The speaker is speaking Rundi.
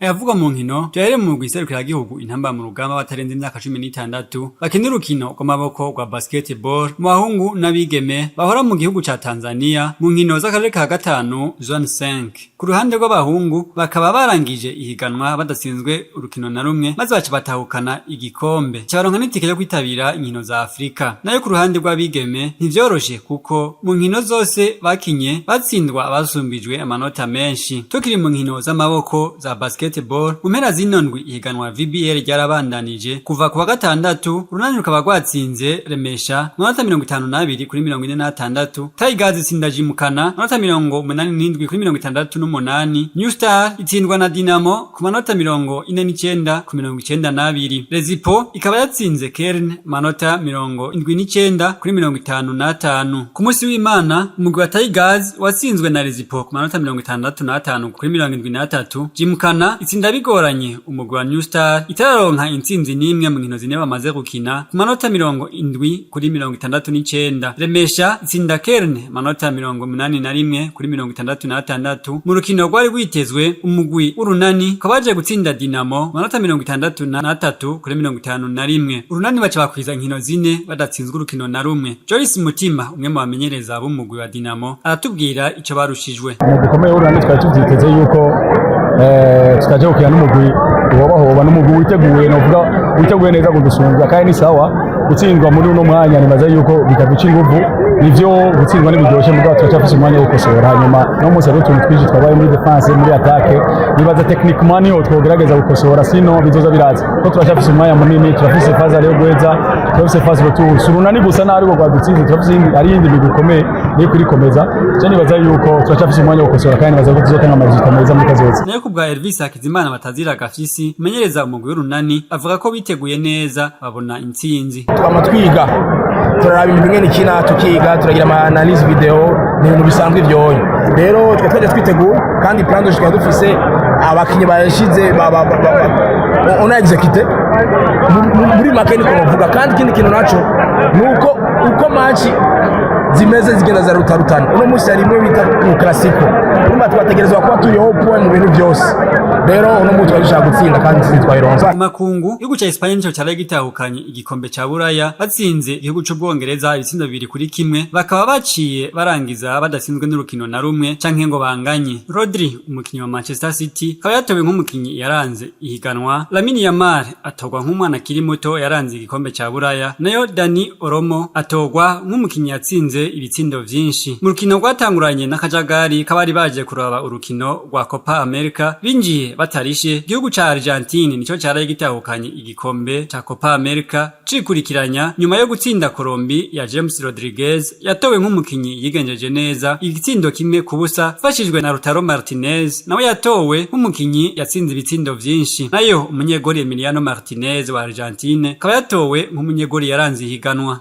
Ayavugwa mu nkino tuyahere mu mugwi serukiragihugu intamba mu rugamba batarenze imyaka 16 bakina urukino rw'amaboko rwa basketball mu bahungu n'abigeme bahora mu gihugu ca Tanzania mu nkino z'akarere ka gatanu zone 5. Ku ruhande rw'abahungu bakaba barangije ihiganwa badasinzwe urukino na rumwe maze baca batahukana igikombe cyabaronka n'itike yo kwitabira inkino za Afrika. Nayo ku ruhande rw'abigeme ntivyoroshe kuko mu nkino zose bakinye batsindwa abasumbijwe amanota menshi. Tukiri mu nkino z'amaboko za basketball mu mpera z'inondwi ihiganwa VBL ryarabandanije kuva ku wa gatandatu urunani rukaba rwatsinze Remesha amanota 52 kuri 46, Tigers itsinda Jimukana amanota 87 kuri 68, New Star itsindwa na Dinamo ku manota 49 ku 92, Rezipo ikaba yatsinze Kern manota 79 kuri 55. Ku munsi w'Imana umugwi wa Tigers watsinzwe na Rezipo ku manota 65 kuri 73, Jimukana itsinda bigoranye umugwi wa New Star itararonka intsinzi n'imwe mu nkino zine bamaze gukina ku manota 70 kuri 69, Remesha itsinda Kern manota 81 kuri 66. Mu rukino rwari rwitezwe umugwi urunani kabaje gutsinda Dinamo manota 63 kuri 51. Urunani baca bakwiza inkino zine badatsinzwe urukino na rumwe. Joyce Mutima umwe mu bamenyereza b'umugwi wa Dinamo aratubwira ico barushijwe. Dukomeye urunani twari tuvyiteze yuko tukaje gukina n'umugwi uhobahoba n'umugwi witeguye neza kudusumbya kandi ni sawa gutsindwa muri uno mwanya nibaza yuko bikaduca inguvu nivyo gutsindwa n'ibiryoshe mu rwego twacafise umwanya wo gukosora hanyuma no munsi rero tuntu twinshi twabaye muri defense muri attaque nibaza techniquement niho twogerageza gukosora sino bizoza biraza ko turacafise umwanya munini turafise phase rero gweza turafise phase retour surunani gusa nari rwo gwadutsinze turafise ari yindi migwi ikomeye ni kurikomeza je nibaza yuko turacafise umwanya wo gukosora kandi nibaza ko tuzotanga amazita meza muri kazoza. Nayo kubwa Elvis Hakizimana batazira gafisi umenyereza umugwi w'urunani avuga ko biteguye neza babona intsinzi. Twama twiga turaraba ibintu bimwe n'ikina tukiga turagira ama analyse video ni ibintu bisanzwe byoyo rero twaje twiteguye kandi plan dushika dufise abakinyi bayashize ona execute muri makeni ko bavuga kandi ikindi kintu naco nuko uko match zimeze zigenda za rutarutana uno musi ari mwe bita mu classico urumva twategerezwa kuba turi ho point mu bintu byose rero uno musi twashaka gutsinda kandi twayironza. Makungu igihugu ca Espagne nico cyari gitahukanye igikombe ca Buraya batsinze igihugu c'Ubwongereza ibitsindo 2-1 bakaba baciye barangiza badasinzwe n'urukino na rumwe canke ngo banganye. Rodri umukinyi wa Manchester City akaba yatowe nk'umukinyi yaranze ihiganwa. Lamine Yamal atogwa nk'umwana kiri muto yaranze igikombe ca Buraya, nayo Dani Oromo atogwa nk'umukinyi yatsinze ibitsindo vyinshi. Mu rukino rwatanguranye n'akajagari kabari baje kuraba urukino rwa Copa America binjiye batarishe igihugu ca Argentine nico cyaraye gitahukanye igikombe ca Copa America cikurikiranya nyuma yo gutsinda Colombia ya James Rodriguez yatowe nk'umukinyi yigenjeje neza igitsindo kimwe kubusa fashijwe na Lautaro Martinez nawe yatowe nk'umukinyi yatsinze ibitsindo vyinshi. Nayo umunyegori Emiliano Martinez wa Argentine akaba yatowe nk'umunyegori yaranze ihiganwa.